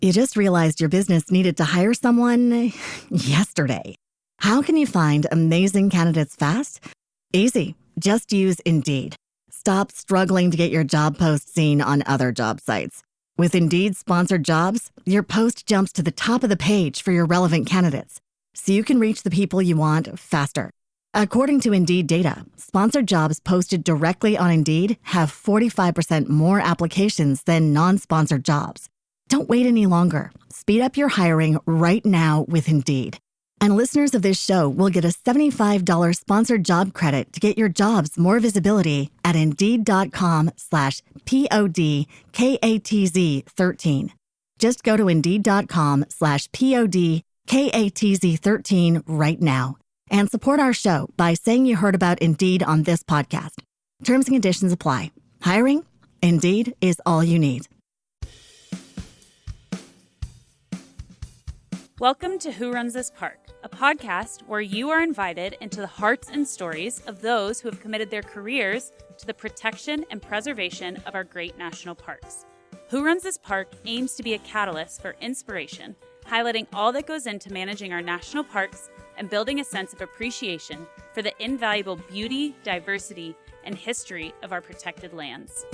You just realized your business needed to hire someone yesterday. How can you find amazing candidates fast? Easy. Just use Indeed. Stop struggling to get your job post seen on other job sites. With Indeed sponsored jobs, your post jumps to the top of the page for your relevant candidates, so you can reach the people you want faster. According to Indeed data, sponsored jobs posted directly on Indeed have 45% more applications than non-sponsored jobs. Don't wait any longer. Speed up your hiring right now with Indeed. And listeners of this show will get a $75 sponsored job credit to get your jobs more visibility at Indeed.com/PODKATZ13. Just go to Indeed.com/PODKATZ13 right now and support our show by saying you heard about Indeed on this podcast. Terms and conditions apply. Hiring? Indeed is all you need. Welcome to Who Runs This Park, a podcast where you are invited into the hearts and stories of those who have committed their careers to the protection and preservation of our great national parks. Who Runs This Park aims to be a catalyst for inspiration, highlighting all that goes into managing our national parks and building a sense of appreciation for the invaluable beauty, diversity, and history of our protected lands.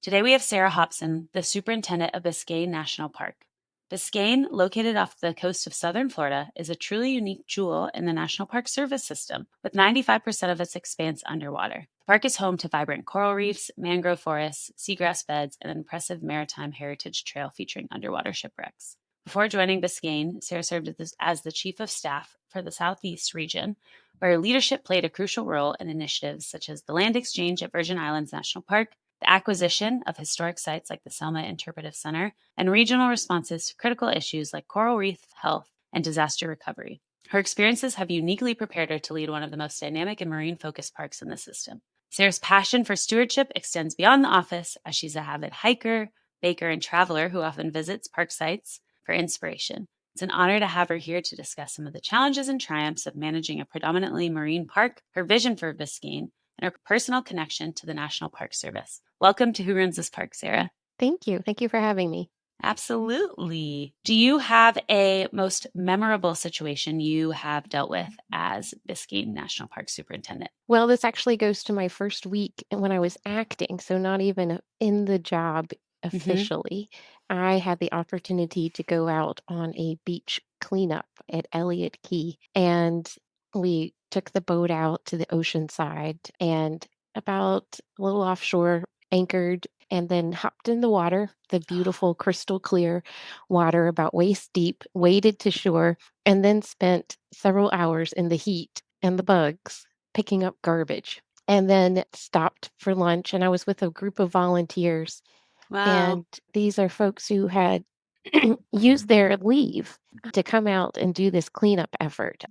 Today we have Sarah Hopson, the Superintendent of Biscayne National Park. Biscayne, located off the coast of southern Florida, is a truly unique jewel in the National Park Service system, with 95% of its expanse underwater. The park is home to vibrant coral reefs, mangrove forests, seagrass beds, and an impressive maritime heritage trail featuring underwater shipwrecks. Before joining Biscayne, Sarah served as the Chief of Staff for the Southeast region, where her leadership played a crucial role in initiatives such as the land exchange at Virgin Islands National Park, the acquisition of historic sites like the Selma Interpretive Center, and regional responses to critical issues like coral reef health and disaster recovery. Her experiences have uniquely prepared her to lead one of the most dynamic and marine-focused parks in the system. Sarah's passion for stewardship extends beyond the office, as she's a avid hiker, baker, and traveler who often visits park sites for inspiration. It's an honor to have her here to discuss some of the challenges and triumphs of managing a predominantly marine park, her vision for Biscayne, and her personal connection to the National Park Service. Welcome to Who Runs This Park, Sarah. Thank you. Thank you for having me. Absolutely. Do you have a most memorable situation you have dealt with as Biscayne National Park Superintendent? Well, this actually goes to my first week when I was acting, so not even in the job officially. I had the opportunity to go out on a beach cleanup at Elliott Key, and we took the boat out to the ocean side and about a little offshore anchored and then hopped in the water, the beautiful crystal clear water about waist deep, waded to shore, and then spent several hours in the heat and the bugs picking up garbage. And then stopped for lunch, and I was with a group of volunteers. Wow. And these are folks who had used their leave to come out and do this cleanup effort.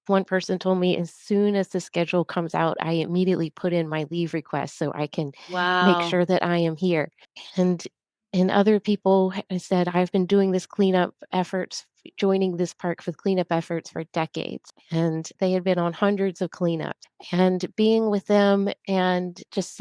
One person told me, as soon as the schedule comes out, I immediately put in my leave request so I can make sure that I am here. And other people said, I've been doing this cleanup efforts, joining this park with cleanup efforts for decades. And they had been on hundreds of cleanups. And being with them and just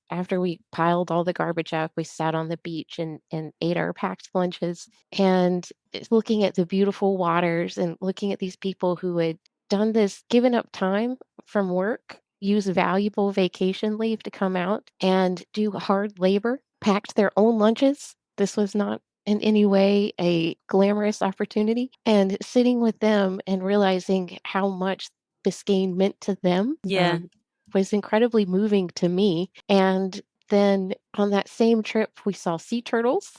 after we piled all the garbage up, we sat on the beach and ate our packed lunches and looking at the beautiful waters and looking at these people who had done this, given up time from work, use valuable vacation leave to come out and do hard labor, packed their own lunches. This was not in any way a glamorous opportunity. And sitting with them and realizing how much Biscayne meant to them was incredibly moving to me. And then on that same trip, we saw sea turtles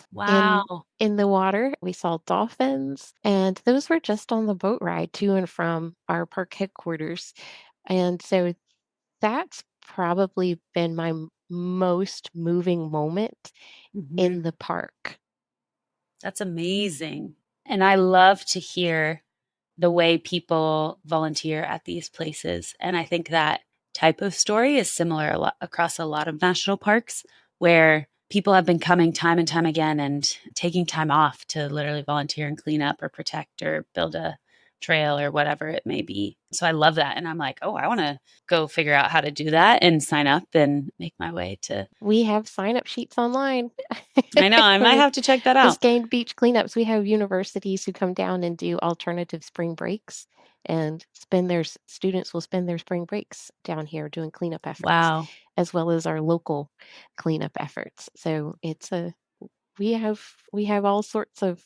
in the water. We saw dolphins, and those were just on the boat ride to and from our park headquarters. And so that's probably been my most moving moment in the park. That's amazing. And I love to hear the way people volunteer at these places. And I think that type of story is similar across a lot of national parks, where people have been coming time and time again and taking time off to literally volunteer and clean up or protect or build a trail or whatever it may be. So I love that. And I'm like, oh, I want to go figure out how to do that and sign up and make my way to. We have sign-up sheets online. I know, I might For have to check that out. Biscayne beach cleanups. We have universities who come down and do alternative spring breaks and students will spend their spring breaks down here doing cleanup efforts, Wow, as well as our local cleanup efforts. So we have we have all sorts of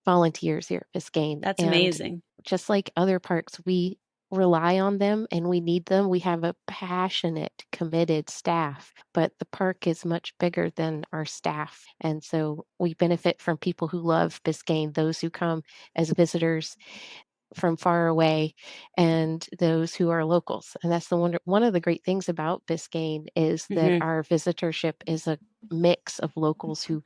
volunteers here at Biscayne, that's and amazing. just like other parks, we rely on them and we need them. We have a passionate, committed staff, but the park is much bigger than our staff. And so we benefit from people who love Biscayne, those who come as visitors from far away, and those who are locals. And that's one of the great things about Biscayne is that Hmm. our visitorship is a mix of locals who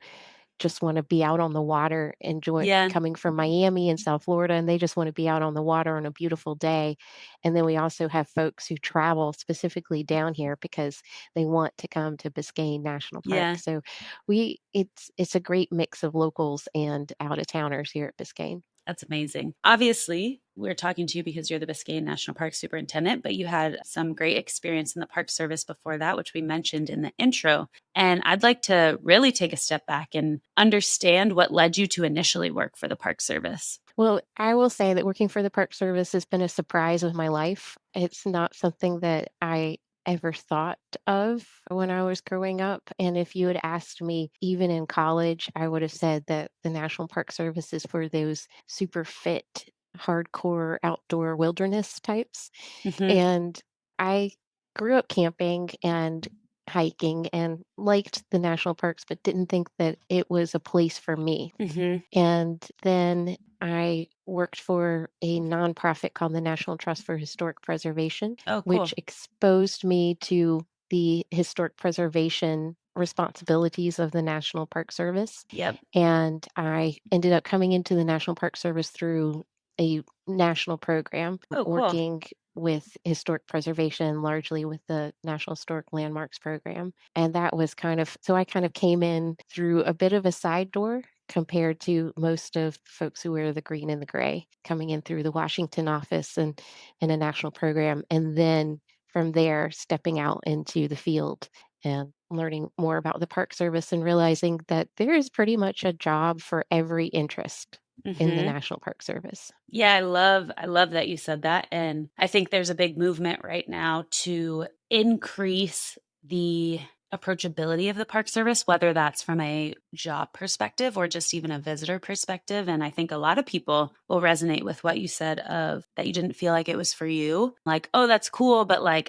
just wanna be out on the water, enjoy Yeah, coming from Miami and South Florida, and they just wanna be out on the water on a beautiful day. And then we also have folks who travel specifically down here because they want to come to Biscayne National Park. yeah. So it's a great mix of locals and out-of-towners here at Biscayne. That's amazing. Obviously, we're talking to you because you're the Biscayne National Park Superintendent, but you had some great experience in the Park Service before that, which we mentioned in the intro. And I'd like to really take a step back and understand what led you to initially work for the Park Service. Well, I will say that working for the Park Service has been a surprise of my life. It's not something that I ever thought of when I was growing up. And if you had asked me, even in college, I would have said that the National Park Service is for those super fit, hardcore outdoor wilderness types. Hmm. And I grew up camping and hiking and liked the national parks, but didn't think that it was a place for me. Hmm. And then I worked for a nonprofit called the National Trust for Historic Preservation, Oh, which cool. exposed me to the historic preservation responsibilities of the National Park Service. Yep. And I ended up coming into the National Park Service through a national program Oh, cool. working with historic preservation, largely with the National Historic Landmarks program. And that was I kind of came in through a bit of a side door compared to most of folks who wear the green and the gray, coming in through the Washington office and a national program. And then from there, stepping out into the field and learning more about the Park Service and realizing that there is pretty much a job for every interest in the Hmm. National Park Service. Yeah, I love that you said that. And I think there's a big movement right now to increase the approachability of the Park Service, whether that's from a job perspective or just even a visitor perspective. And I think a lot of people will resonate with what you said of that you didn't feel like it was for you. Like, oh, that's cool, but like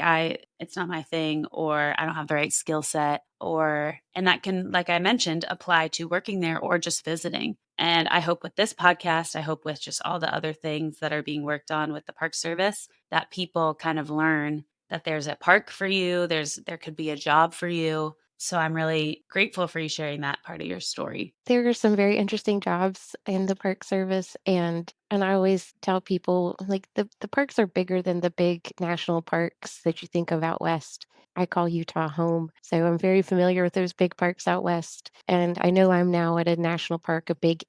it's not my thing, or I don't have the right skill set, and that can, like I mentioned, apply to working there or just visiting. And I hope with this podcast, I hope with just all the other things that are being worked on with the Park Service, that people kind of learn that there's a park for you, there could be a job for you. So I'm really grateful for you sharing that part of your story. There are some very interesting jobs in the Park Service, and I always tell people, like, the parks are bigger than the big national parks that you think of out west. I call Utah home, so I'm very familiar with those big parks out west, and I know I'm now at a national park, a Big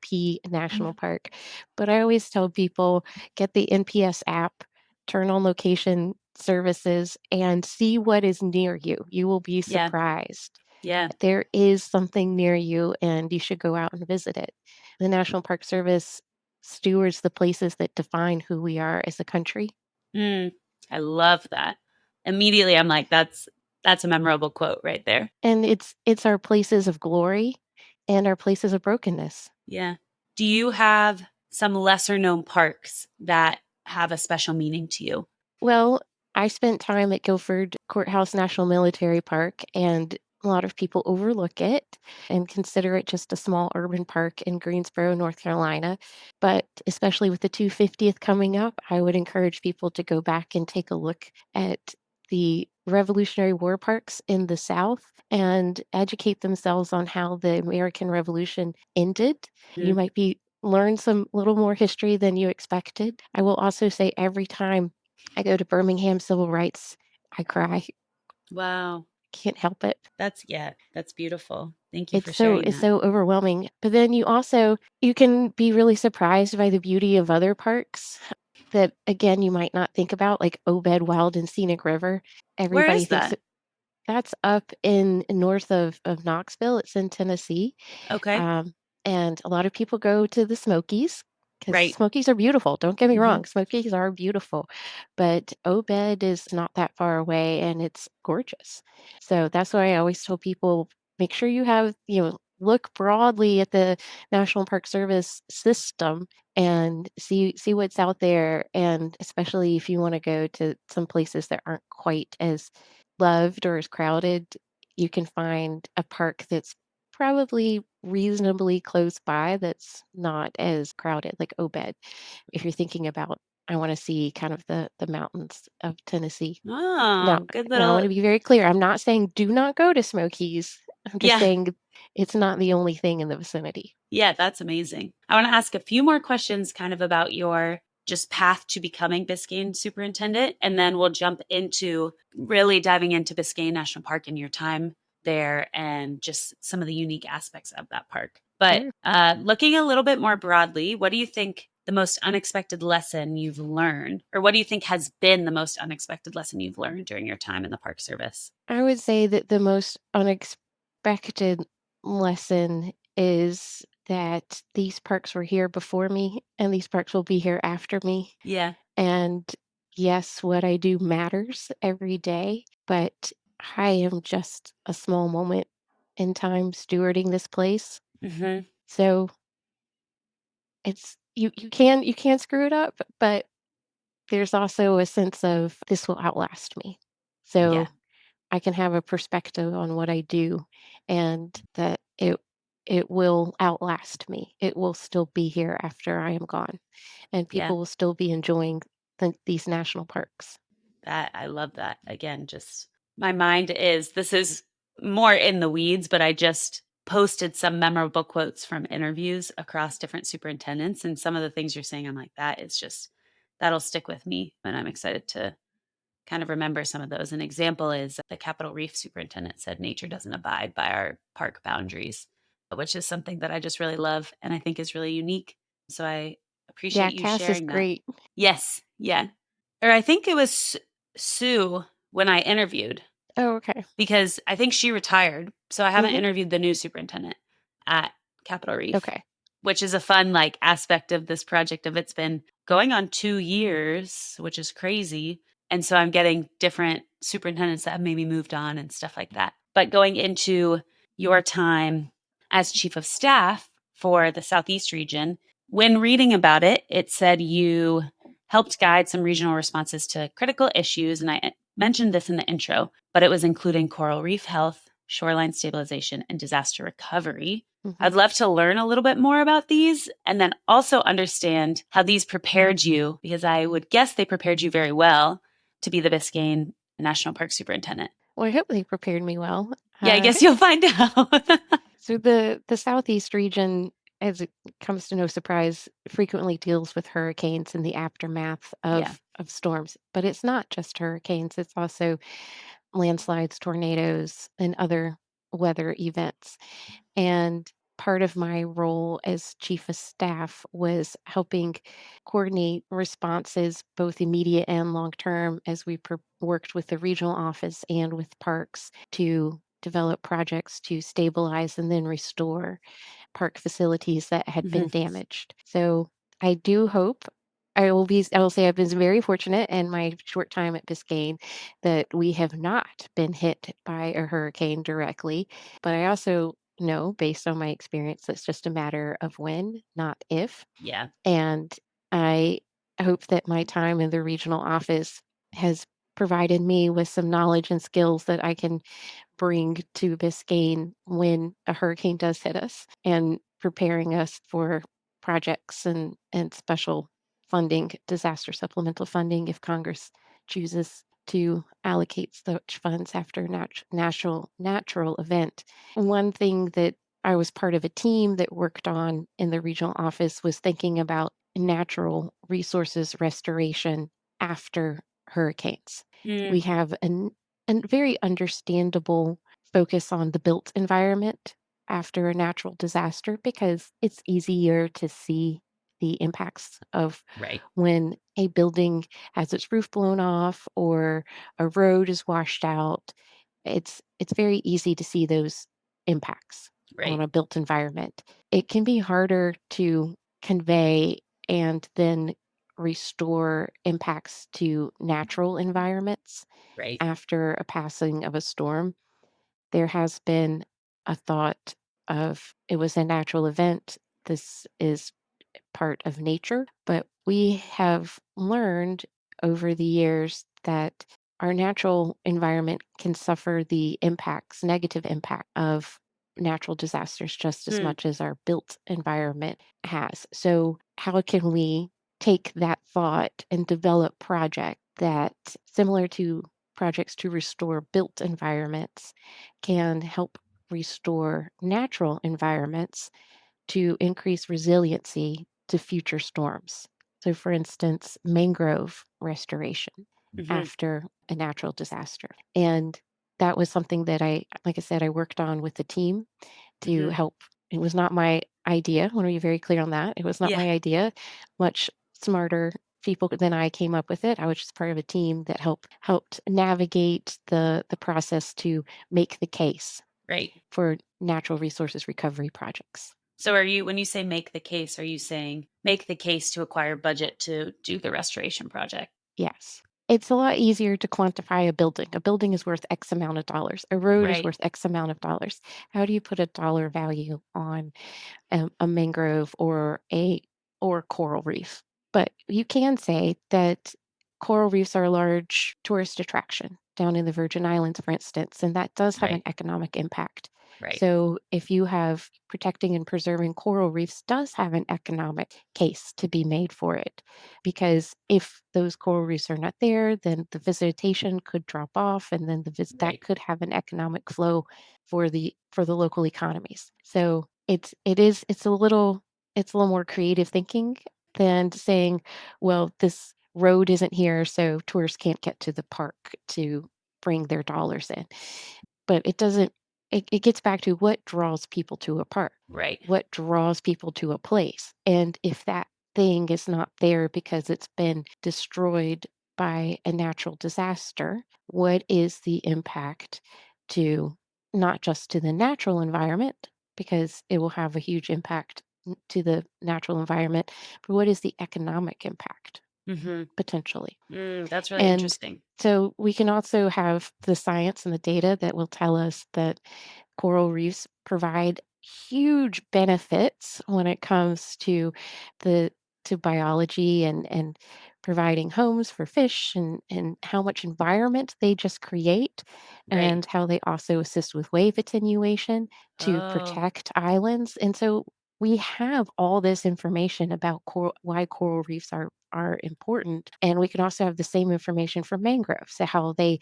P national park, but I always tell people, get the NPS app, turn on location services, and see what is near you. You will be Yeah. surprised. Yeah. There is something near you, and you should go out and visit it. The National Park Service stewards the places that define who we are as a country. Mm, I love that. Immediately I'm like, that's a memorable quote right there. And it's our places of glory and our places of brokenness. Yeah. Do you have some lesser known parks that have a special meaning to you? Well, I spent time at Guilford Courthouse National Military Park, and a lot of people overlook it and consider it just a small urban park in Greensboro, North Carolina. But especially with the 250th coming up, I would encourage people to go back and take a look at the Revolutionary War parks in the South and educate themselves on how the American Revolution ended. You Mm. might be learn some little more history than you expected. I will also say every time I go to Birmingham Civil Rights, I cry. Wow. can't help it. That's beautiful. Thank you for sharing It's that. so overwhelming. But then you can be really surprised by the beauty of other parks that, again, you might not think about, like Obed Wild and Scenic River. Where Everybody is thinks that? that that's up in north of Knoxville. It's in Tennessee. Okay. Um, and a lot of people go to the Smokies because Right. Smokies are beautiful. Don't get me Hmm. wrong, Smokies are beautiful, but Obed is not that far away and it's gorgeous. So that's why I always tell people make sure you have, look broadly at the National Park Service system and see what's out there. And especially if you want to go to some places that aren't quite as loved or as crowded, you can find a park that's probably reasonably close by that's not as crowded, like Obed, if you're thinking about, I wanna see kind of the mountains of Tennessee. Now Oh, good now I little. wanna be very clear, I'm not saying do not go to Smokies. I'm just Yeah. saying it's not the only thing in the vicinity. Yeah, that's amazing. I want to ask a few more questions kind of about your just path to becoming Biscayne superintendent. And then we'll jump into really diving into Biscayne National Park and your time there and just some of the unique aspects of that park. But Sure. looking a little bit more broadly, what do you think the most unexpected lesson you've learned, or what do you think has been the most unexpected lesson you've learned during your time in the Park Service? I would say that the most unexpected lesson is that these parks were here before me and these parks will be here after me. Yeah. And yes, what I do matters every day, but I am just a small moment in time stewarding this place. Hmm. So it's you can screw it up, but there's also a sense of this will outlast me. Yeah. So I can have a perspective on what I do and that it will outlast me. It will still be here after I am gone and Yeah. people will still be enjoying these national parks. That I love that. Again, just my mind is this is more in the weeds, but I just posted some memorable quotes from interviews across different superintendents. And some of the things you're saying, I'm like, that is just, that'll stick with me. And I'm excited to kind of remember some of those. An example is the Capitol Reef superintendent said, nature doesn't abide by our park boundaries, which is something that I just really love and I think is really unique. So I Yeah, appreciate you Cass is sharing that. great. Yes. Yeah. Or I think it was Sue when I interviewed Oh, okay. because I think she retired. So I haven't Mhm. interviewed the new superintendent at Capitol Reef, Okay. which is a fun like aspect of this project of it's been going on 2 years, which is crazy. And so I'm getting different superintendents that have maybe moved on and stuff like that. But going into your time as chief of staff for the Southeast region, when reading about it, it said you helped guide some regional responses to critical issues. And I mentioned this in the intro, but it was including coral reef health, shoreline stabilization, and disaster recovery. I'd Mhm. love to learn a little bit more about these and then also understand how these prepared you, because I would guess they prepared you very well to be the Biscayne National Park Superintendent. Well, I hope they prepared me well. Yeah, I Uh, guess you'll find out. so the Southeast region, as it comes to no surprise, frequently deals with hurricanes and the aftermath Yeah. of storms. But it's not just hurricanes, it's also landslides, tornadoes, and other weather events. And part of my role as chief of staff was helping coordinate responses, both immediate and long term, as we worked with the regional office and with parks to develop projects to stabilize and then restore park facilities that had Mhm. been damaged. So I do hope I will say I've been very fortunate in my short time at Biscayne that we have not been hit by a hurricane directly. But I also know based on my experience that's just a matter of when, not if. Yeah. And I hope that my time in the regional office has provided me with some knowledge and skills that I can bring to Biscayne when a hurricane does hit us and preparing us for projects and special funding, disaster supplemental funding if Congress chooses to allocate such funds after natural event. One thing that I was part of a team that worked on in the regional office was thinking about natural resources restoration after hurricanes. Mm. We have and very understandable focus on the built environment after a natural disaster because it's easier to see the impacts of Right. when a building has its roof blown off or a road is washed out. It's very easy to see those impacts on Right. a built environment. It can be harder to convey and then restore impacts to natural environments Right. after a passing of a storm. There has been a thought of it was a natural event. This is part of nature, but we have learned over the years that our natural environment can suffer the impacts, negative impact of natural disasters just as Hmm. much as our built environment has. So, how can we take that thought and develop projects that, similar to projects to restore built environments, can help restore natural environments to increase resiliency to future storms? So, for instance, mangrove restoration Hmm. after a natural disaster. And that was something that like I said, I worked on with the team to Hmm. help. It was not my idea. I want to be very clear on that. It was not Yeah. my idea. Much smarter people than I came up with it. I was just part of a team that helped navigate the process to make the case Right. for natural resources recovery projects. So when you say make the case, are you saying make the case to acquire budget to do the restoration project? Yes. It's a lot easier to quantify a building. A building is worth X amount of dollars. A road is Right. worth X amount of dollars. How do you put a dollar value on a mangrove or coral reef? But you can say that coral reefs are a large tourist attraction down in the Virgin Islands, for instance, and that does have an Right. economic impact. Right. So if you have protecting and preserving coral reefs does have an economic case to be made for it. Because if those coral reefs are not there, then the visitation could drop off and then that Right. could have an economic flow for the local economies. So it's a little more creative thinking than saying, well, this road isn't here, so tourists can't get to the park to bring their dollars in. But it gets back to what draws people to a park, Right. what draws people to a place. And if that thing is not there because it's been destroyed by a natural disaster, what is the impact to not just to the natural environment, because it will have a huge impact to the natural environment, but what is the economic impact Hmm. potentially? That's really And interesting. so we can also have the science and the data that will tell us that coral reefs provide huge benefits when it comes the to biology and providing homes for fish and how much environment they just create Right. and how they also assist with wave attenuation to Oh, protect islands. And so we have all this information about why coral reefs are important, and we can also have the same information for mangroves, so how they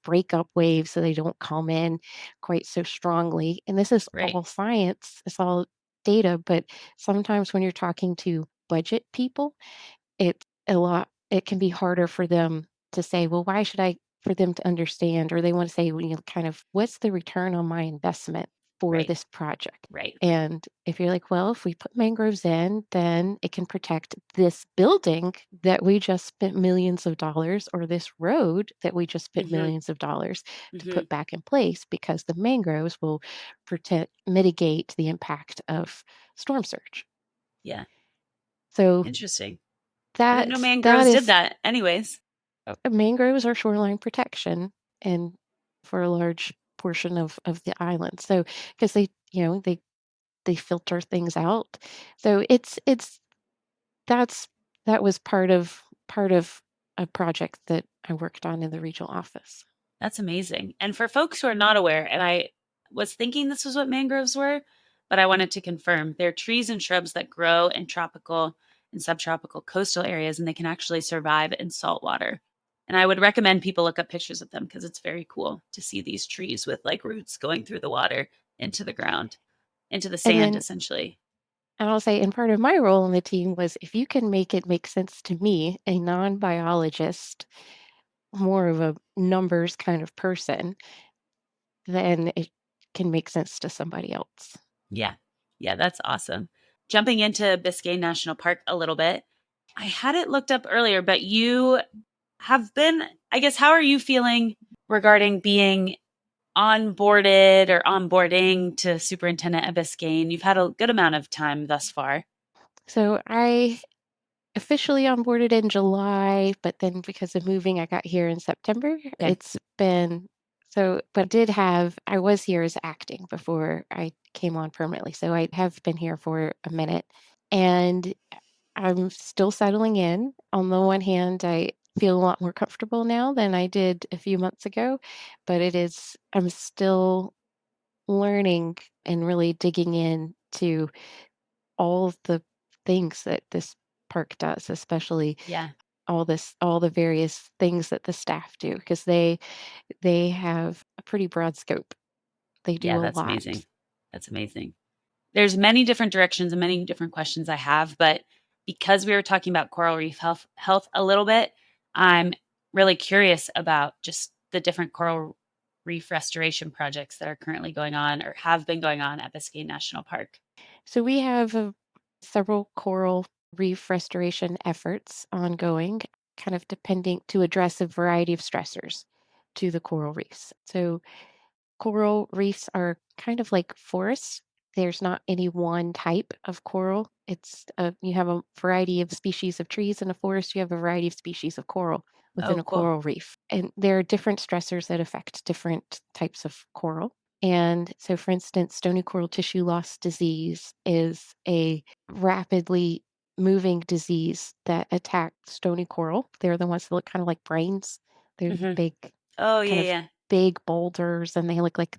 break up waves so they don't come in quite so strongly. And this is right. all science, it's all data, but sometimes when you're talking to budget people, it can be harder for them to say, well, why should I for them to understand, or they want to say, well, kind of, what's the return on my investment for Right. this project? Right. And if you're like, well, if we put mangroves in, then it can protect this building that we just spent millions of dollars, or this road that we just spent Hmm. millions of dollars to Hmm. put back in place, because the mangroves will mitigate the impact of storm surge. Yeah. So Interesting. I didn't know that mangroves did is that. Anyways. mangroves are shoreline protection and for a large portion of the island. So because they filter things out. So that's that was part of a project that I worked on in the regional office. That's amazing. And for folks who are not aware, and I was thinking this was what mangroves were, but I wanted to confirm they're trees and shrubs that grow in tropical and subtropical coastal areas, and they can actually survive in salt water. And I would recommend people look up pictures of them because it's very cool to see these trees with like roots going through the water into the ground, into the And sand, then essentially. and I'll say, and part of my role in the team was, if you can make it make sense to me, a non-biologist, more of a numbers kind of person, then it can make sense to somebody else. Yeah. Yeah, that's awesome. Jumping into Biscayne National Park a little bit, I had it looked up earlier, but you have been, I guess, how are you feeling regarding being onboarded or onboarding to superintendent at Biscayne? You've had a good amount of time thus far. So I officially onboarded in July, but then because of moving, I got here in September. Okay. It's been so, but I was here as acting before I came on permanently. So I have been here for a minute and I'm still settling in. On the one hand, I feel a lot more comfortable now than I did a few months ago, but I'm still learning and really digging into all of the things that this park does, especially Yeah. all the various things that the staff do, because they have a pretty broad scope. They do Yeah, a that's lot. amazing. That's amazing. There's many different directions and many different questions I have, but because we were talking about coral reef health a little bit, I'm really curious about just the different coral reef restoration projects that are currently going on or have been going on at Biscayne National Park. So we have several coral reef restoration efforts ongoing, kind of depending to address a variety of stressors to the coral reefs. So coral reefs are kind of like forests. There's not any one type of coral. You have a variety of species of trees in a forest. You have a variety of species of coral Oh, within a cool. coral reef, and there are different stressors that affect different types of coral. And so, for instance, stony coral tissue loss disease is a rapidly moving disease that attacks stony coral. They're the ones that look kind of like brains. They're Hmm. big, Oh, yeah, kind of yeah. big boulders, and they look like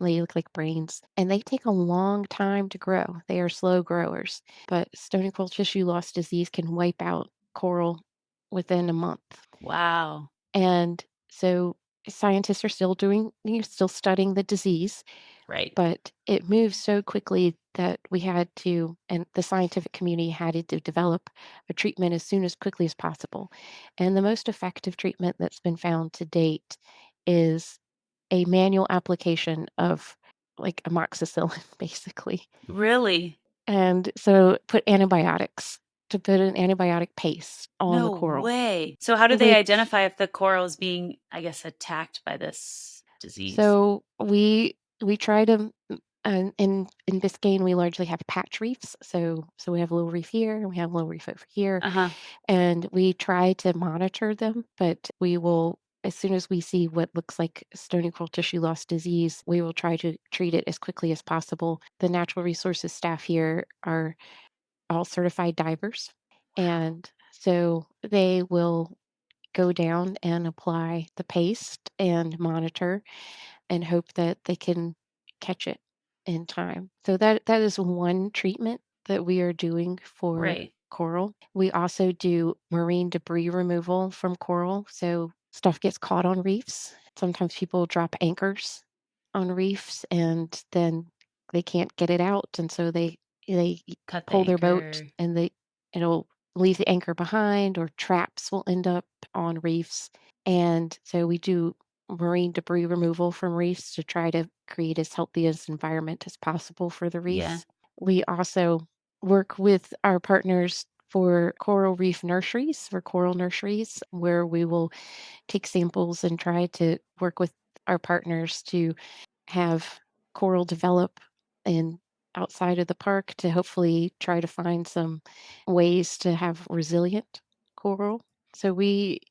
brains, and they take a long time to grow. They are slow growers, but stony coral tissue loss disease can wipe out coral within a month. Wow. And so scientists are still studying the disease, Right. but it moves so quickly that and the scientific community had to develop a treatment as quickly as possible. And the most effective treatment that's been found to date is a manual application of like amoxicillin, basically. Really? And so put an antibiotic paste on the No coral. way. So how do they Which identify if the coral is being, I guess, attacked by this disease? So we try to in Biscayne we largely have patch reefs. So we have a little reef here and we have a little reef over here, Uh-huh. and we try to monitor them, but we will as soon as we see what looks like stony coral tissue loss disease, we will try to treat it as quickly as possible. The natural resources staff here are all certified divers, and so they will go down and apply the paste and monitor and hope that they can catch it in time. So that is one treatment that we are doing for Right. coral. We also do marine debris removal from coral. So stuff gets caught on reefs. Sometimes people drop anchors on reefs and then they can't get it out, and so they Cut the pull their boat anchor. and it'll leave the anchor behind, or traps will end up on reefs. And so we do marine debris removal from reefs to try to create as healthy as environment as possible for the Yeah. reefs. We also work with our partners for coral nurseries, where we will take samples and try to work with our partners to have coral develop in outside of the park to hopefully try to find some ways to have resilient coral. So we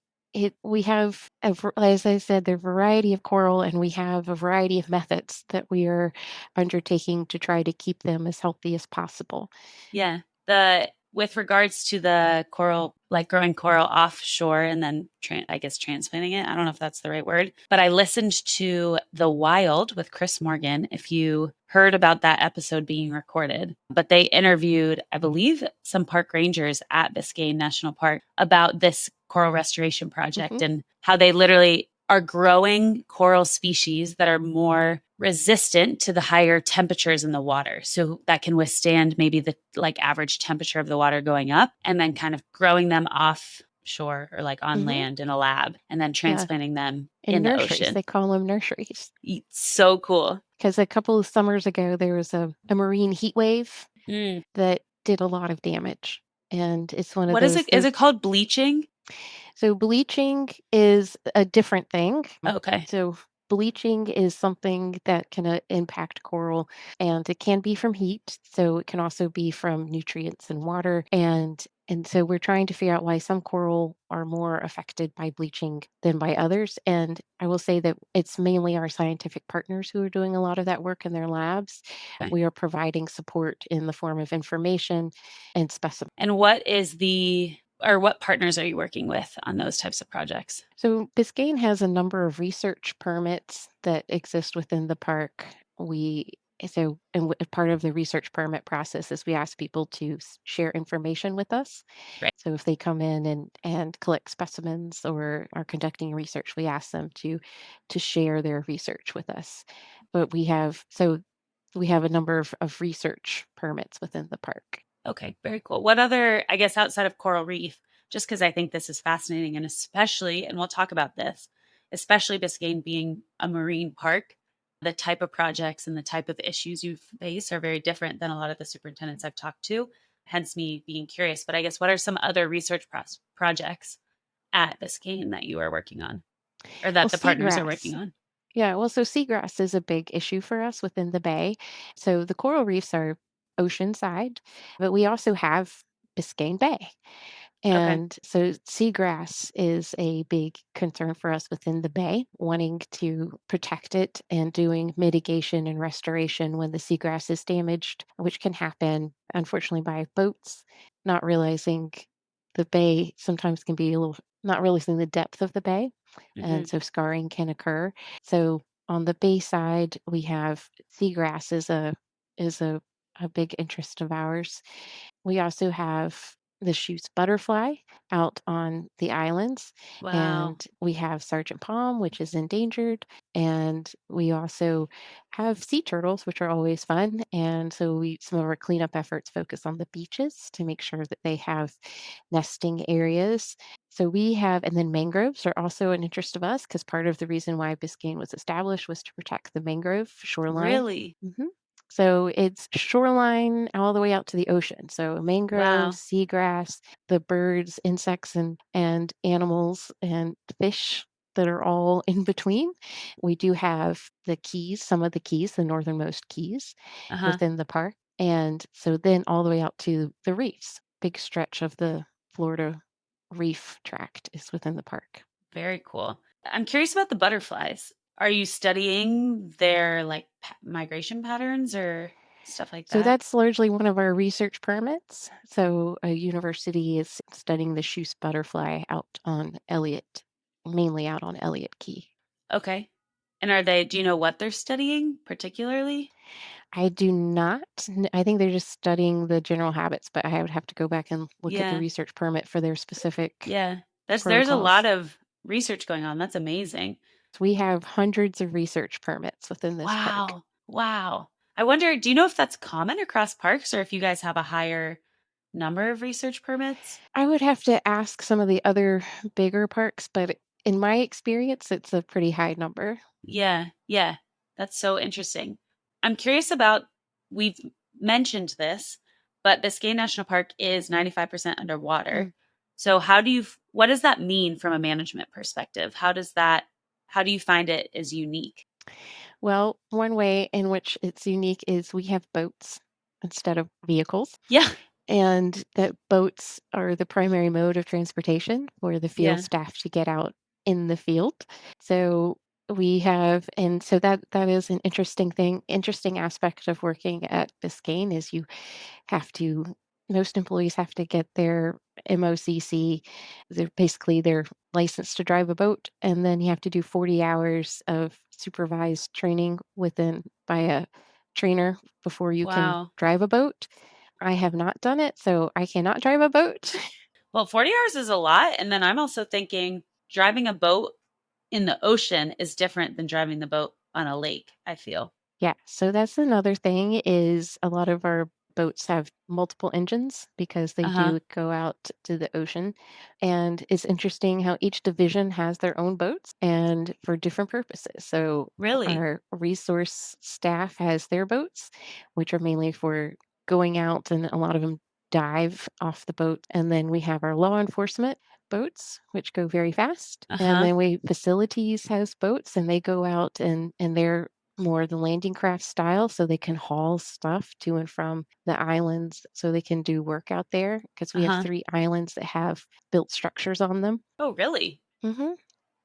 have as I said, there are a variety of coral, and we have a variety of methods that we are undertaking to try to keep them as healthy as possible. Yeah. The with regards to the coral, like growing coral offshore and then I guess transplanting it. I don't know if that's the right word, but I listened to The Wild with Chris Morgan. If you heard about that episode being recorded, but they interviewed, I believe, some park rangers at Biscayne National Park about this coral restoration project Mhm. and how they literally are growing coral species that are more resistant to the higher temperatures in the water. So that can withstand maybe the like average temperature of the water going up, and then kind of growing them off shore or like on Mhm. land in a lab and then Yeah, transplanting them in in the nurseries, ocean. they call them nurseries. So cool. Because a couple of summers ago, there was a marine heat wave Mm. that did a lot of damage, and it's one of What is it? Is those it called bleaching? so bleaching is a different thing. Okay. So bleaching is something that can, impact coral, and it can be from heat, so it can also be from nutrients in water, and so we're trying to figure out why some coral are more affected by bleaching than by others, and I will say that it's mainly our scientific partners who are doing a lot of that work in their labs. Okay. We are providing support in the form of information and specimens. And what is what partners are you working with on those types of projects? So Biscayne has a number of research permits that exist within the park. We part of the research permit process is we ask people to share information with us. Right. So if they come in and collect specimens or are conducting research, we ask them to share their research with us. But we have a number of research permits within the park. Okay, very cool. What other, I guess, outside of coral reef, just because I think this is fascinating and especially, and we'll talk about this, especially Biscayne being a marine park, the type of projects and the type of issues you face are very different than a lot of the superintendents I've talked to, hence me being curious. But I guess what are some other research projects at Biscayne that you are working on or Well, that the partners are working seagrass. on? Yeah, well, so seagrass is a big issue for us within the bay. So the coral reefs are oceanside, but we also have Biscayne Bay. Okay, And so seagrass is a big concern for us within the bay, wanting to protect it and doing mitigation and restoration when the seagrass is damaged, which can happen, unfortunately, by boats, not realizing the bay sometimes can be a little, not realizing the depth of the bay. hmm And so scarring can occur. So on the bay side, we have seagrass is a big interest of ours. We also have the Shoes butterfly out on the islands, wow, and we have Sergeant Palm, which is endangered, and we also have sea turtles, which are always fun. And so we some of our cleanup efforts focus on the beaches to make sure that they have nesting areas. So we have, and then mangroves are also an interest of us because part of the reason why Biscayne was established was to protect the mangrove shoreline. really? Mhm. So it's shoreline all the way out to the ocean. So mangroves, Wow, seagrass, the birds, insects, and animals and fish that are all in between. We do have the keys, some of the keys, the northernmost keys uh huh. within the park. And so then all the way out to the reefs, big stretch of the Florida reef tract is within the park. Very cool. I'm curious about the butterflies. Are you studying their like migration patterns or stuff like So that? that's largely one of our research permits. So a university is studying the shoes butterfly out on Elliott, mainly out on Elliott Key. Okay. And do you know what they're studying particularly? I do not. I think they're just studying the general habits, but I would have to go back and look at the Yeah. research permit for their specific Yeah. There's a protocols. lot of research going on. That's amazing. So we have hundreds of research permits within this park. Wow. Wow. I wonder, do you know if that's common across parks or if you guys have a higher number of research permits? I would have to ask some of the other bigger parks, but in my experience, it's a pretty high number. Yeah, yeah. That's so interesting. I'm curious about we've mentioned this, but Biscayne National Park is 95% underwater. Mm. So what does that mean from a management perspective? How do you find it is unique? Well, one way in which it's unique is we have boats instead of vehicles, Yeah. and that boats are the primary mode of transportation for the field Yeah. staff to get out in the field. So and so that is an interesting aspect of working at Biscayne is you have to most employees have to get their MOCC, they're basically their license to drive a boat, and then you have to do 40 hours of supervised training by a trainer before you can Wow. drive a boat. I have not done it, so I cannot drive a boat. Well, 40 hours is a lot. And then I'm also thinking driving a boat in the ocean is different than driving the boat on a lake, I feel. Yeah, so that's another thing is a lot of our boats have multiple engines because they Uh-huh. do go out to the ocean. And it's interesting how each division has their own boats and for different purposes. So Really? our resource staff has their boats, which are mainly for going out, and a lot of them dive off the boat. And then we have our law enforcement boats, which go very fast. And Uh-huh. then we facilities has boats, and they go out and they're more the landing craft style, so they can haul stuff to and from the islands, so they can do work out there because we have Uh-huh. 3 islands that have built structures on them. Oh, really? Hmm.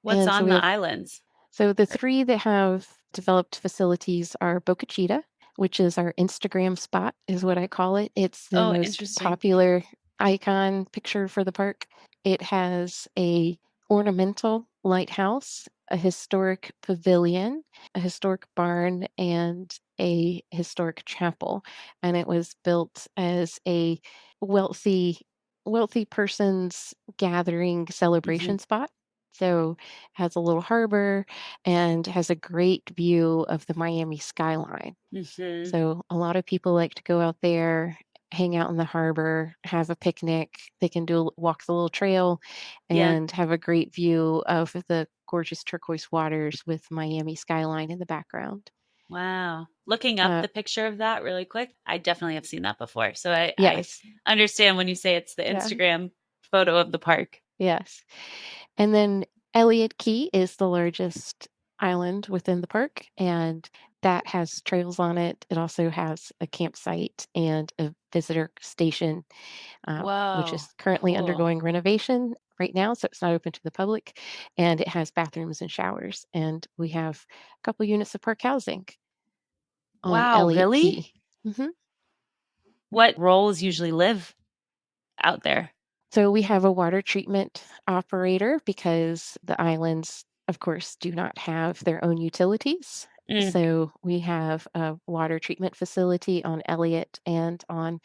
What's And so on we the have islands? the 3 that have developed facilities are Boca Chica, which is our Instagram spot, is what I call it. It's the Oh, most interesting. popular icon picture for the park. It has a ornamental lighthouse, a historic pavilion, a historic barn, and a historic chapel. And it was built as a wealthy wealthy person's gathering Mm-hmm. celebration spot. So has a little harbor and has a great view of the Miami skyline. Mm-hmm. So a lot of people like to go out there, hang out in the harbor, have a picnic. They can walk the little trail Yeah. and have a great view of the gorgeous turquoise waters with Miami skyline in the background. Wow. Looking up Uh, the picture of that really quick, I definitely have seen that before. So I yes. understand when you say it's the Yeah. Instagram photo of the park. Yes. And then Elliott Key is the largest island within the park, and that has trails on it. It also has a campsite and a visitor station, which Whoa. is currently Cool. undergoing renovation right now, so it's not open to the public. And it has bathrooms and showers. And we have a couple units of park housing on Wow, Elliott really? Key. Mhm. What roles usually live out there? So we have a water treatment operator because the islands, of course, do not have their own utilities. Mm. So we have a water treatment facility on Elliott and on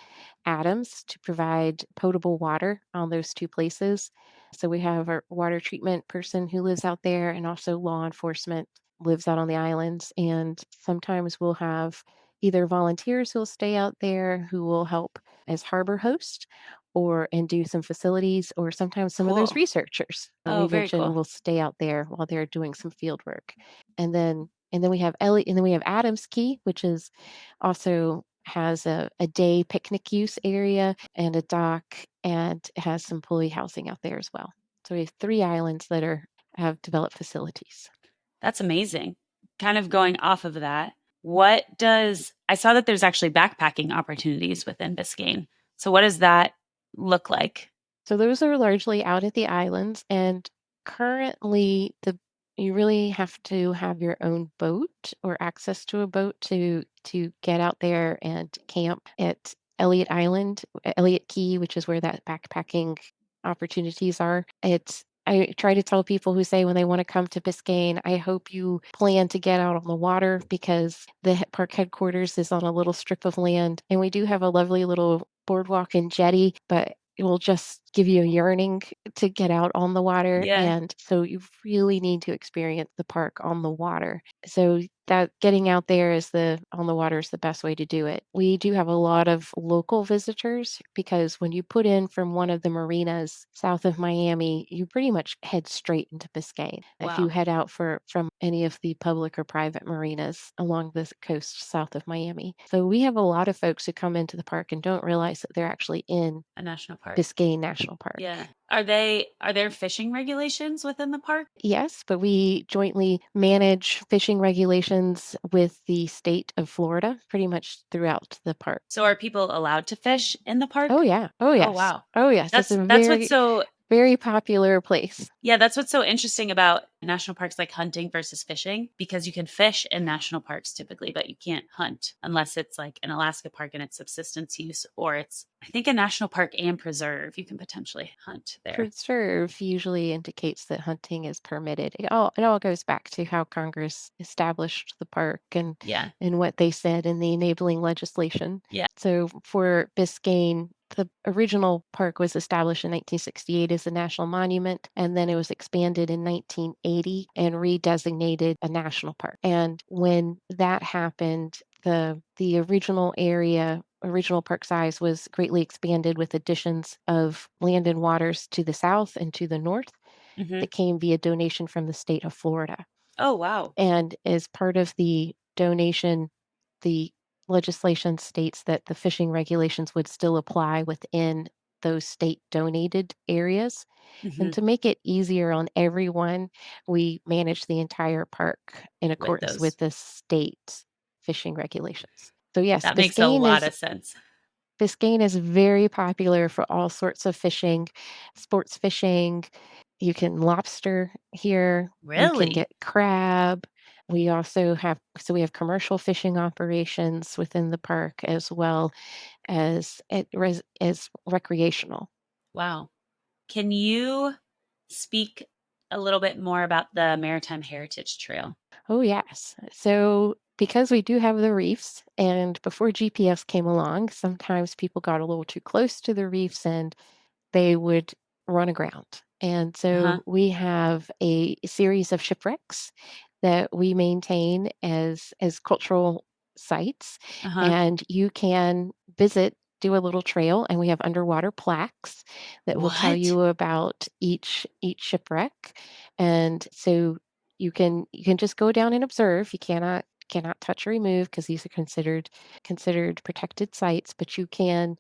Adams to provide potable water on those 2 places. So we have our water treatment person who lives out there, and also law enforcement lives out on the islands. And sometimes we'll have either volunteers who'll stay out there who will help as harbor host or and do some facilities, or sometimes some of those Cool. researchers Oh, we very mentioned cool. will stay out there while they're doing some field work. And then we have Ellie and then we have Adams Key, which is also has a day picnic use area and a dock, and has some pulley housing out there as well. So we have 3 islands that are have developed facilities. That's amazing. Kind of going off of that, what does I saw that there's actually backpacking opportunities within Biscayne. So what does that look like? So those are largely out at the islands, and currently you really have to have your own boat or access to a boat to get out there and camp at Elliott Island, Elliott Key, which is where that backpacking opportunities are. I try to tell people who say when they want to come to Biscayne, I hope you plan to get out on the water because the park headquarters is on a little strip of land, and we do have a lovely little boardwalk and jetty, but it will just give you a yearning to get out on the water, Yeah, and so you really need to experience the park on the water. So that getting out there is the on the water is the best way to do it. We do have a lot of local visitors because when you put in from one of the marinas south of Miami, you pretty much head straight into Biscayne. If you wow. head out from any of the public or private marinas along the coast south of Miami. So we have a lot of folks who come into the park and don't realize that they're actually in A national park. Biscayne National Park. Yeah. Are there fishing regulations within the park? Yes, but we jointly manage fishing regulations with the state of Florida pretty much throughout the park. So are people allowed to fish in the Oh, park? yeah. Oh, Oh, yes. wow. Oh, yes. It's a That's what's very, so very popular place. Yeah, that's what's so interesting about national parks like hunting versus fishing because you can fish in national parks typically, but you can't hunt unless it's like an Alaska park and it's subsistence use, or it's, I think, a national park and preserve. You can potentially hunt there. Preserve usually indicates that hunting is permitted. It all goes back to how Congress established the park Yeah. and what they said in the enabling legislation. Yeah. So for Biscayne, the original park was established in 1968 as a national monument, and then it was expanded in 1980 and redesignated a national park. And when that happened, The original park size was greatly expanded with additions of land and waters to the south and to the north Hmm. that came via donation from the state of Florida. Oh, wow. And as part of the donation, the legislation states that the fishing regulations would still apply within those state donated areas. And Hmm. to make it easier on everyone, we manage the entire park in With accordance with those. the state fishing regulations. So yes, That makes a lot of sense. Biscayne is very popular for all sorts of fishing, sports fishing. You can lobster here. You can Really? get crab. We have commercial fishing operations within the park as well as recreational. Wow. Can you speak a little bit more about the Maritime Heritage Trail? Oh, yes. So, because we do have the reefs, and before GPS came along, sometimes people got a little too close to the reefs and they would run aground. And Uh-huh. so we have a series of shipwrecks that we maintain as cultural sites, Uh-huh. and you can visit, do a little trail, and we have underwater plaques that will tell What? you about each shipwreck. And so you can just go down and observe. You cannot touch or remove because these are considered protected sites, but you can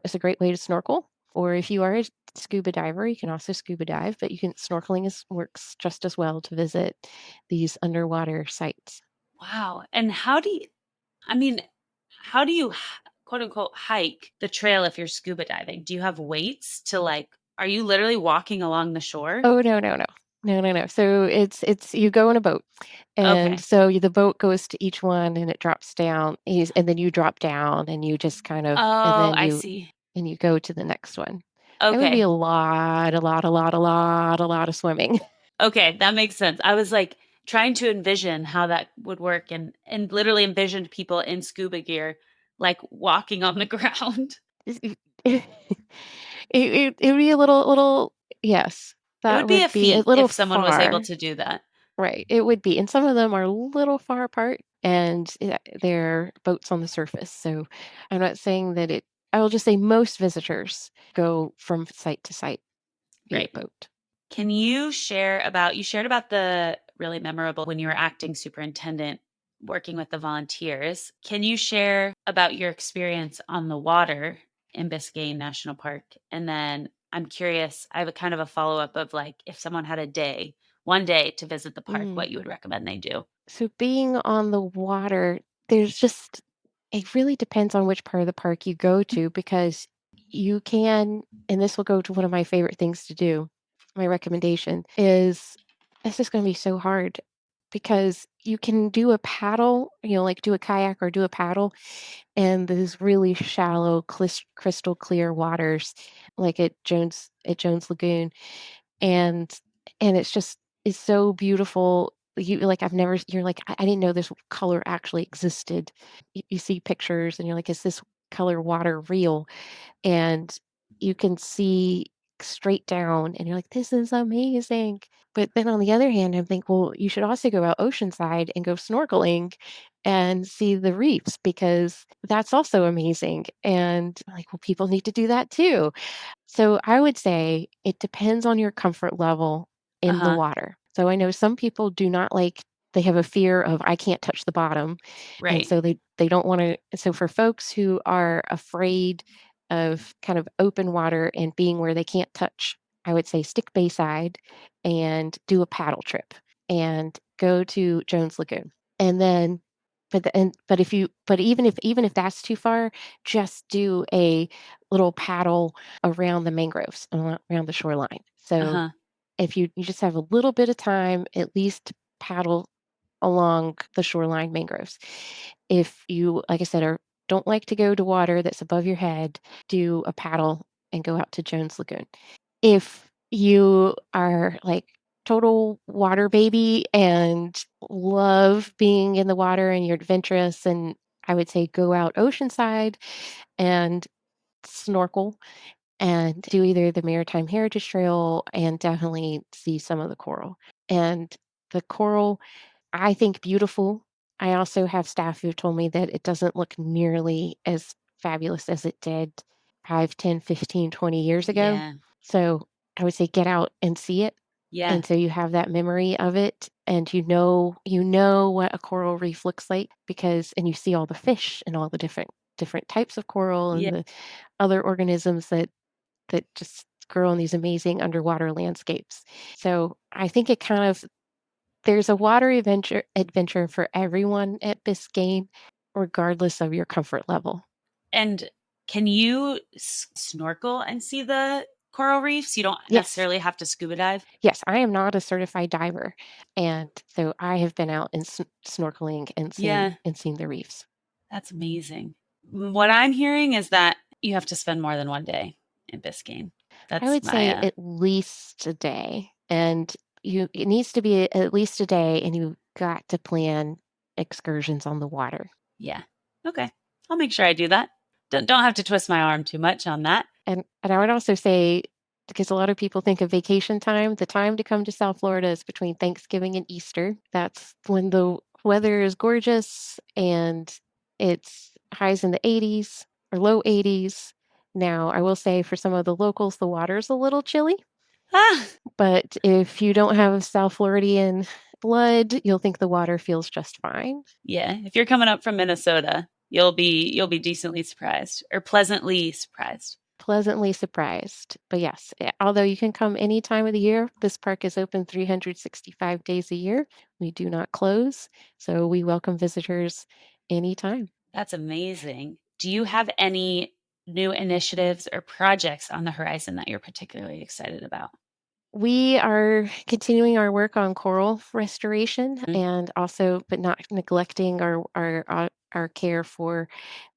it's a great way to snorkel. Or if you are a scuba diver, you can also scuba dive, but snorkeling works just as well to visit these underwater sites. Wow. And I mean, how do you quote unquote hike the trail if you're scuba diving? Do you have weights to are you literally walking along the shore? Oh, no, no, no. No, no, no. So it's you go in a boat, and Okay. so the boat goes to each one, and it drops down, and then you drop down, and you just kind of, Oh, I see. and you go to the next one. It would be Okay. a lot of swimming. Okay, that makes sense. I was trying to envision how that would work and literally envisioned people in scuba gear walking on the ground. It would be a little yes, It that would be would a be a feat little if someone was able far. to do that. Right, it would be, and some of them are a little far apart, and, they're boats on the surface, so I'm not saying that it I will just say most visitors go from site to site via Great. boat. Can you shared about the really memorable when you were acting superintendent working with the volunteers. Can you share about your experience on the water in Biscayne National Park? And then I'm curious, I have a kind of a follow-up of if someone had one day to visit the park, Mm. what you would recommend they do. So being on the water, there's just it really depends on which part of the park you go to because you can, and this will go to one of my favorite things to do. My recommendation is it's just going to be so hard because you can do a paddle, like do a kayak or do a paddle, and these really shallow, crystal clear waters, like at Jones Lagoon, and it's so beautiful. You're like, I didn't know this color actually existed. You see pictures and you're like, is this color water real? And you can see straight down and you're like, this is amazing. But then on the other hand, I'm thinking, well, you should also go out oceanside and go snorkeling and see the reefs because that's also amazing. And I'm like, well, people need to do that too. So I would say it depends on your comfort level in the Uh-huh. water. So I know some people do not like they have a fear of I can't touch the bottom. And Right. so they don't want to so for folks who are afraid of kind of open water and being where they can't touch, I would say stick bayside and do a paddle trip and go to Jones Lagoon. And then but even if that's too far, just do a little paddle around the mangroves, around the shoreline. So Uh-huh. if you just have a little bit of time, at least paddle along the shoreline mangroves. If you, like I said, don't like to go to water that's above your head, do a paddle and go out to Jones Lagoon. If you are like total water baby and love being in the water and you're adventurous, and I would say go out oceanside and snorkel and do either the Maritime Heritage Trail and definitely see some of the coral. And the coral, I think beautiful. I also have staff who told me that it doesn't look nearly as fabulous as it did 5, 10, 15, 20 years ago. Yeah. So I would say get out and see it. Yeah. And so you have that memory of it and you know what a coral reef looks like because and you see all the fish and all the different types of coral Yeah. and the other organisms that just grow in these amazing underwater landscapes. So I think it kind of there's a water adventure for everyone at Biscayne, regardless of your comfort level. And can you snorkel and see the coral reefs? You don't Yes. necessarily have to scuba dive? Yes, I am not a certified diver, and so I have been out and snorkeling and Yeah, seen the reefs. that's amazing. What I'm hearing is that you have to spend more than one day in Biscayne. I That's would my, say at least a day, and it needs to be at least a day, and you've got to plan excursions on the water. yeah. Okay. I'll make sure I do that. Don't have to twist my arm too much on that. And I would also say, because a lot of people think of vacation time, the time to come to South Florida is between Thanksgiving and Easter. That's when the weather is gorgeous and it's highs in the 80s or low 80s. Now, I will say for some of the locals, the water's a little chilly, Ah, but if you don't have South Floridian blood, you'll think the water feels just fine. yeah. If you're coming up from Minnesota, you'll be decently surprised or pleasantly surprised. Pleasantly surprised. But yes, although you can come any time of the year, this park is open 365 days a year. We do not close, so we welcome visitors anytime. That's amazing. Do you have any new initiatives or projects on the horizon that you're particularly excited about? We are continuing our work on coral restoration Mm, and also, but not neglecting our care for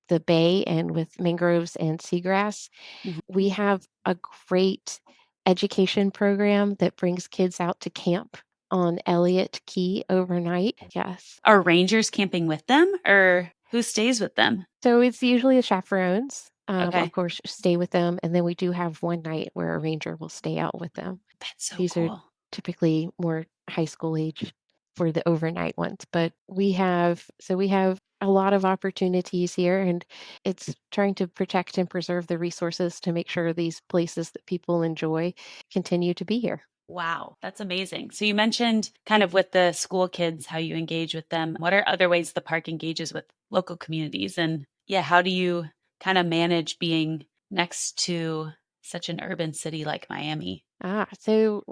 the bay and with mangroves and seagrass. mhm. We have a great education program that brings kids out to camp on Elliott Key overnight. Yes. Are rangers camping with them or who stays with them? So it's usually the chaperones, of Okay. course, stay with them. And then we do have one night where a ranger will stay out with them. That's so These are cool. typically more high school age for the overnight ones. But we have a lot of opportunities here and it's trying to protect and preserve the resources to make sure these places that people enjoy continue to be here. Wow, that's amazing. So you mentioned kind of with the school kids, how you engage with them. What are other ways the park engages with local communities? And yeah, how do you kind of manage being next to such an urban city like Miami? So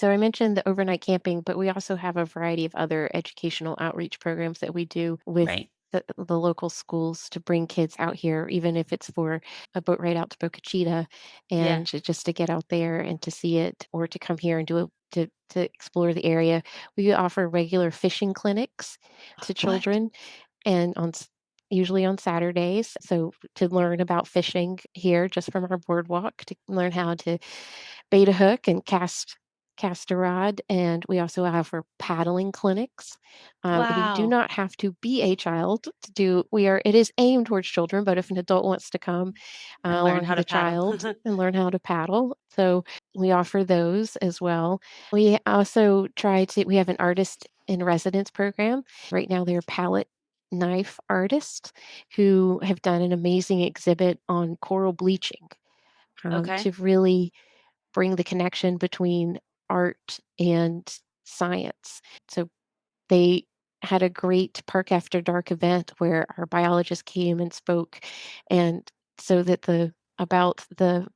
I mentioned the overnight camping, but we also have a variety of other educational outreach programs that we do with Right. the local schools to bring kids out here, even if it's for a boat ride out to Boca Chica Yeah. and just to get out there and to see it or to come here and to explore the area. We offer regular fishing clinics to What? children and usually on Saturdays. So to learn about fishing here just from our boardwalk, to learn how to bait a hook and cast a rod, and we also offer paddling clinics. You do Wow. not have to be a child to do. We are. It is aimed towards children, but if an adult wants to come And learn along how with to a paddle. child and learn how to paddle, so we offer those as well. We also try to. We have an artist in residence program. Right now, they're palette knife artists who have done an amazing exhibit on coral bleaching Okay. to really bring the connection between art and science. So they had a great Park After Dark event where our biologist came and spoke and so that the about the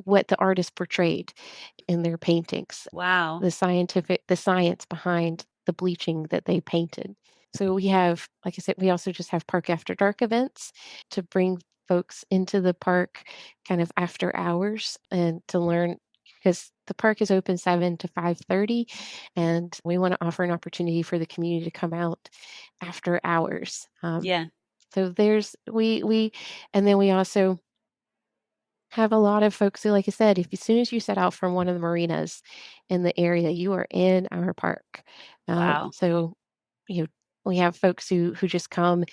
what the artist portrayed in their paintings, Wow. the science behind the bleaching that they painted. So we have, like I said, we also just have Park After Dark events to bring folks into the park kind of after hours and to learn because the park is open 7 to 5:30 and we want to offer an opportunity for the community to come out after hours. Yeah. So there's we and then we also have a lot of folks who, like I said, if as soon as you set out from one of the marinas in the area, you are in our park. Wow. So you know, we have folks who just come,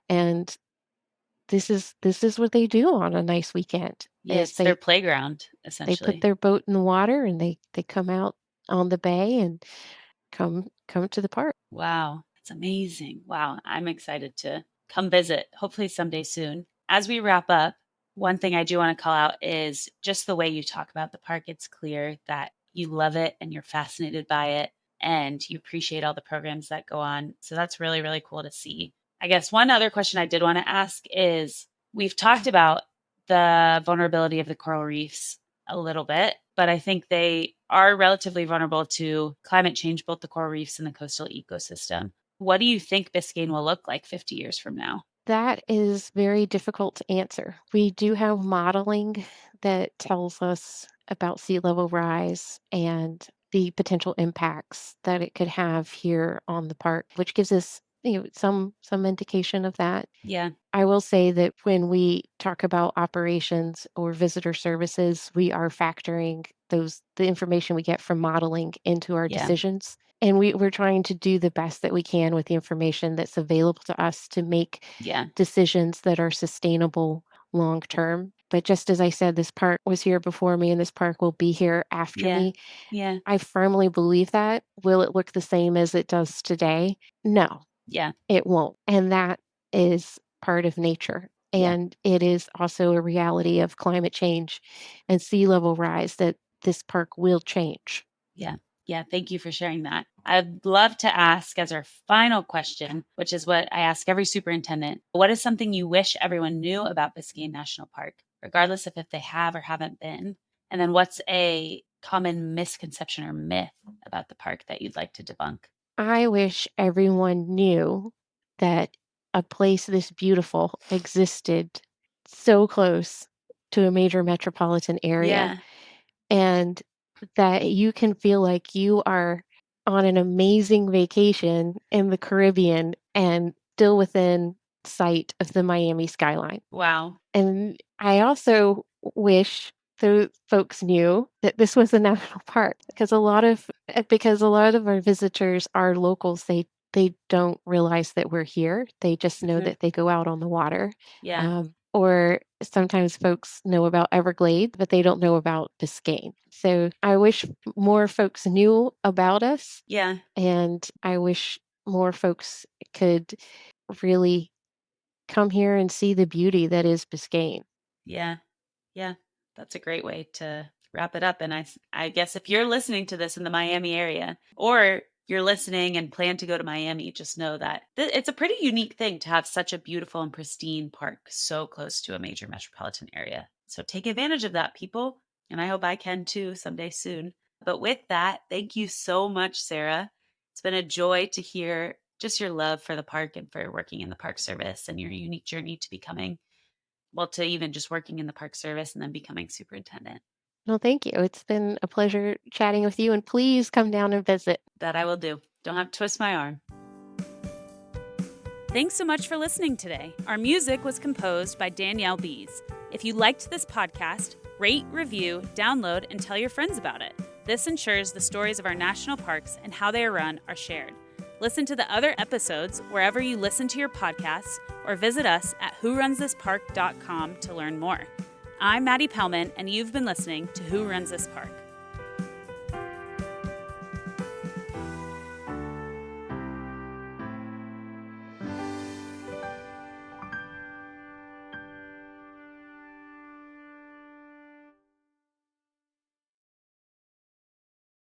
and this is what they do on a nice weekend. Yeah, Is it's their they playground, they put essentially. their boat in the water and they come out on the bay and come to the park. Wow. It's amazing. Wow. I'm excited to come visit, hopefully someday soon. As we wrap up, one thing I do want to call out is just the way you talk about the park. It's clear that you love it and you're fascinated by it and you appreciate all the programs that go on. So that's really, really cool to see. I guess one other question I did want to ask is we've talked about the vulnerability of the coral reefs a little bit, but I think they are relatively vulnerable to climate change, both the coral reefs and the coastal ecosystem. What do you think Biscayne will look like 50 years from now? That is very difficult to answer. We do have modeling that tells us about sea level rise and the potential impacts that it could have here on the park, which gives us, some indication of that. Yeah, I will say that when we talk about operations or visitor services, we are factoring the information we get from modeling into our yeah, decisions. And we're trying to do the best that we can with the information that's available to us to make yeah, decisions that are sustainable long term. But just as I said, this park was here before me and this park will be here after yeah, me. yeah, I firmly believe that. Will it look the same as it does today? No, yeah, it won't, and that is part of nature, yeah. and it is also a reality of climate change and sea level rise that this park will change. Yeah. Yeah. Thank you for sharing that. I'd love to ask as our final question, which is what I ask every superintendent. What is something you wish everyone knew about Biscayne National Park, regardless of if they have or haven't been? And then what's a common misconception or myth about the park that you'd like to debunk? I wish everyone knew that a place this beautiful existed so close to a major metropolitan area Yeah. and that you can feel like you are on an amazing vacation in the Caribbean and still within sight of the Miami skyline. Wow. And I also wish the folks knew that this was a national park because a lot of our visitors are locals. They don't realize that we're here. They just know Mhm. that they go out on the water. Yeah. Or sometimes folks know about Everglades, but they don't know about Biscayne. So I wish more folks knew about us, Yeah. and I wish more folks could really come here and see the beauty that is Biscayne. Yeah. Yeah, that's a great way to wrap it up. And I guess if you're listening to this in the Miami area or you're listening and plan to go to Miami, just know that it's a pretty unique thing to have such a beautiful and pristine park so close to a major metropolitan area. So take advantage of that, people. And I hope I can too someday soon. But with that, thank you so much, Sarah. It's been a joy to hear just your love for the park and for working in the Park Service and your unique journey to becoming to even just working in the park service and then becoming superintendent. Well, thank you. It's been a pleasure chatting with you, and please come down and visit. That I will do. Don't have to twist my arm. Thanks so much for listening today. Our music was composed by Danielle Bees. If you liked this podcast, rate, review, download, and tell your friends about it. This ensures the stories of our national parks and how they are run are shared. Listen to the other episodes wherever you listen to your podcasts or visit us at whorunthispark.com to learn more. I'm Maddie Pellman, and you've been listening to Who Runs This Park.